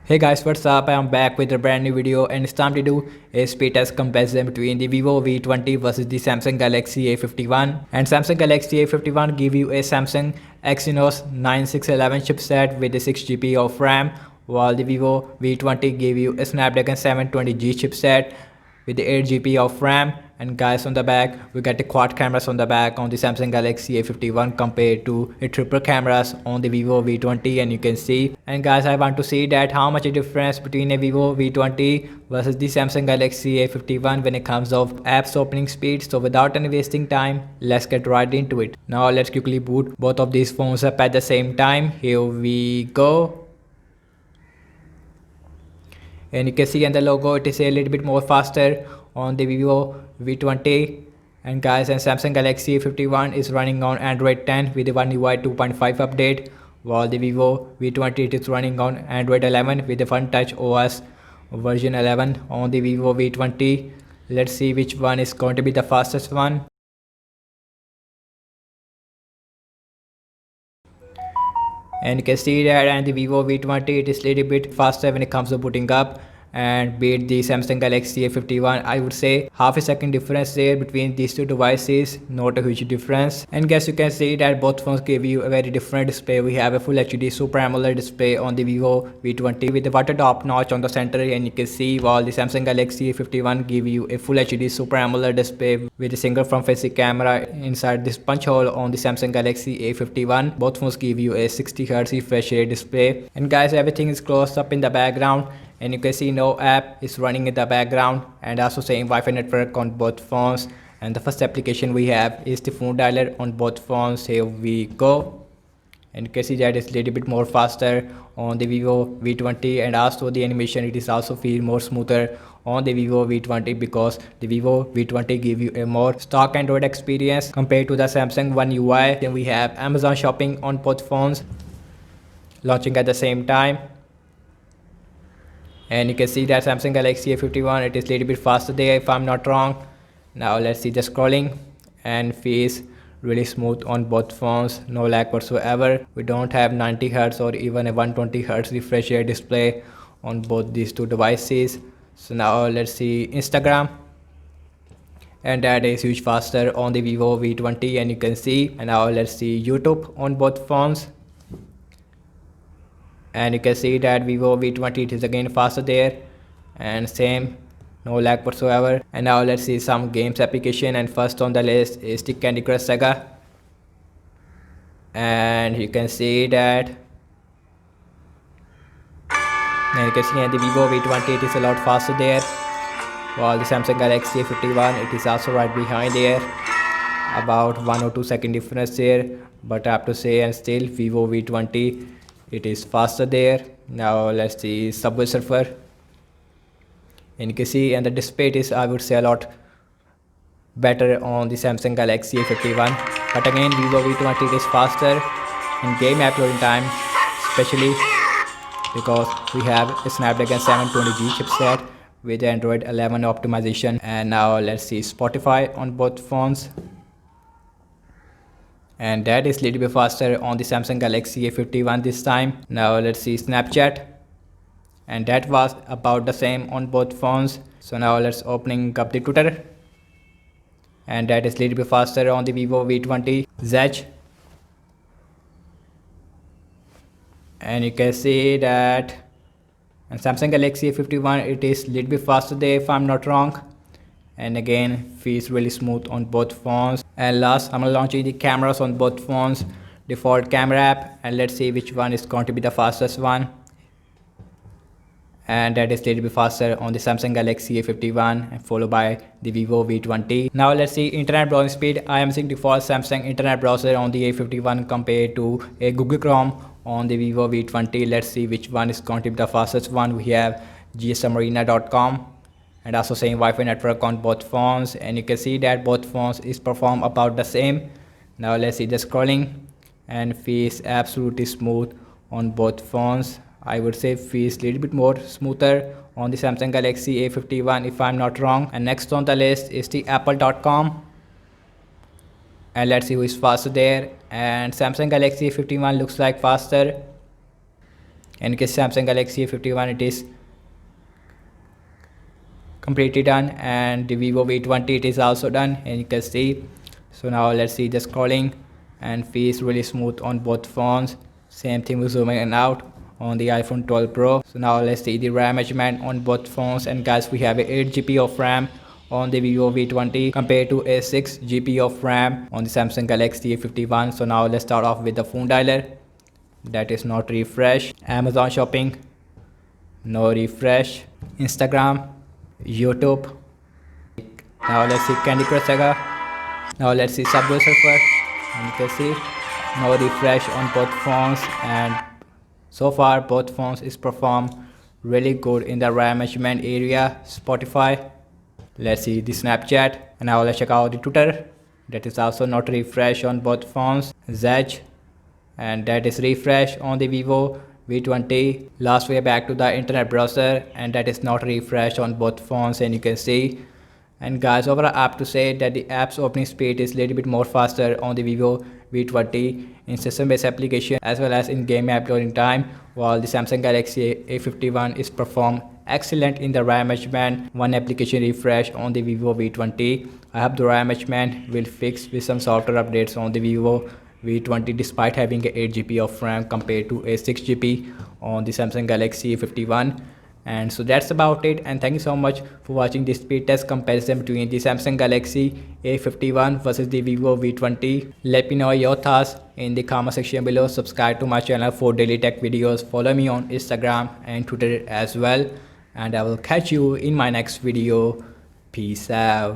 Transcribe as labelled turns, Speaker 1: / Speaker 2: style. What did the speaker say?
Speaker 1: Hey guys, what's up? I am back with a brand new video and it's time to do a speed test comparison between the Vivo V20 versus the Samsung Galaxy A51. And Samsung Galaxy A51 give you a Samsung Exynos 9611 chipset with a 6GB of RAM, while the Vivo V20 give you a Snapdragon 720G chipset with the 8GB of RAM. And guys, on the back we get the quad cameras on the back on the Samsung Galaxy A51 compared to a triple cameras on the Vivo V20, and you can see. And guys, I want to see that how much a difference between a Vivo V20 versus the Samsung Galaxy A51 when it comes of apps opening speed. So without any wasting time, let's get right into it. Now let's quickly boot both of these phones up at the same time. Here we go. And you can see in the logo it is a little bit more faster on the Vivo V20. And guys, and Samsung Galaxy A51 is running on Android 10 with the One UI 2.5 update, while the Vivo V20 it is running on Android 11 with the One Touch OS version 11 on the Vivo V20. Let's see which one is going to be the fastest one. And you can see that and the Vivo V20 it is little bit faster when it comes to booting up and beat the Samsung Galaxy A51. I would say half a second difference there between these two devices, not a huge difference. And guys, you can see that both phones give you a very different display. We have a full HD Super AMOLED display on the Vivo V20 with the water top notch on the center, and you can see, while the Samsung Galaxy A51 give you a full HD Super AMOLED display with a single front-facing camera inside this punch hole on the Samsung Galaxy A51. Both phones give you a 60Hz refresh rate display. And guys, everything is closed up in the background, and you can see no app is running in the background, and also same Wi-Fi network on both phones. And the first application we have is the phone dialer on both phones. Here we go. And you can see that it's a little bit more faster on the Vivo V20, and also the animation it is also feel more smoother on the Vivo V20 because the Vivo V20 give you a more stock Android experience compared to the Samsung One UI. Then we have Amazon Shopping on both phones launching at the same time. And you can see that Samsung Galaxy A51 it is a little bit faster there if I'm not wrong. Now let's see the scrolling, and feels really smooth on both phones, no lag whatsoever. We don't have 90Hz or even a 120Hz refresh rate display on both these two devices. So now let's see Instagram, and that is huge faster on the Vivo V20, and you can see. And now let's see YouTube on both phones, and you can see that Vivo V20 it is again faster there, and same, no lag whatsoever. And now let's see some games application, and first on the list is the Candy Crush Saga, and you can see that, and you can see that the Vivo V20 it is a lot faster there, while the Samsung Galaxy A51 it is also right behind there, about 1 or 2 second difference there, but I have to say, and still Vivo V20 it is faster there. Now let's see Subway Surfer, and you can see, and the display is, I would say, a lot better on the Samsung Galaxy A51, but again Vivo V20 is faster in game uploading time, especially because we have a Snapdragon 720G chipset with Android 11 optimization. And now let's see Spotify on both phones, and that is little bit faster on the Samsung Galaxy A51 this time. Now let's see Snapchat, and that was about the same on both phones. So now let's opening up the Twitter, and that is little bit faster on the Vivo V20. Zedge, and you can see that, and Samsung Galaxy A51 it is little bit faster there if I'm not wrong, and again feels really smooth on both phones. And last, I'm launching the cameras on both phones, default camera app, and let's see which one is going to be the fastest one. And that is little bit faster on the Samsung Galaxy A51, and followed by the Vivo V20. Now let's see internet browsing speed. I am seeing default Samsung internet browser on the A51 compared to a Google Chrome on the Vivo V20. Let's see which one is going to be the fastest one. We have gsmarina.com, and also same Wi-Fi network on both phones, and you can see that both phones is perform about the same. Now let's see the scrolling, and feels absolutely smooth on both phones. I would say feels little bit more smoother on the Samsung Galaxy A51 if I'm not wrong. And next on the list is the apple.com, and let's see who is faster there. And Samsung Galaxy A51 looks like faster, In case Samsung Galaxy A51, it is completely done, and the Vivo V20 it is also done, and you can see. So now let's see the scrolling, and feels really smooth on both phones. Same thing with zooming in and out on the iPhone 12 Pro. So now let's see the RAM measurement on both phones, and guys, we have a 8 GB of RAM on the Vivo V20 compared to a 6 GB of RAM on the Samsung Galaxy A51. So now let's start off with the phone dialer. That is not refresh. Amazon shopping, no refresh. Instagram, YouTube. Now let's see Candy Crush Saga. Now let's see Subway Surfer, and you can see no refresh on both phones, and so far both phones is perform really good in the RAM measurement area. Spotify, let's see the Snapchat, and now let's check out the Twitter. That is also not refresh on both phones. Zedge, and that is refresh on the Vivo V20. Last we are back to the internet browser, and that is not refresh on both phones, and you can see. And guys, overall I have to say that the app's opening speed is a little bit more faster on the Vivo V20 in system-based application as well as in game app loading time, while the Samsung Galaxy A51 is performed excellent in the RAM management. One application refresh on the Vivo V20. I hope the RAM management will fix with some software updates on the Vivo V20 despite having a 8 GB of RAM compared to a 6 GB on the Samsung Galaxy A51. And so that's about it, and thank you so much for watching this speed test comparison between the Samsung Galaxy A51 versus the Vivo V20. Let me know your thoughts in the comment section below. Subscribe to my channel for daily tech videos. Follow me on Instagram and Twitter as well, and I will catch you in my next video. Peace out.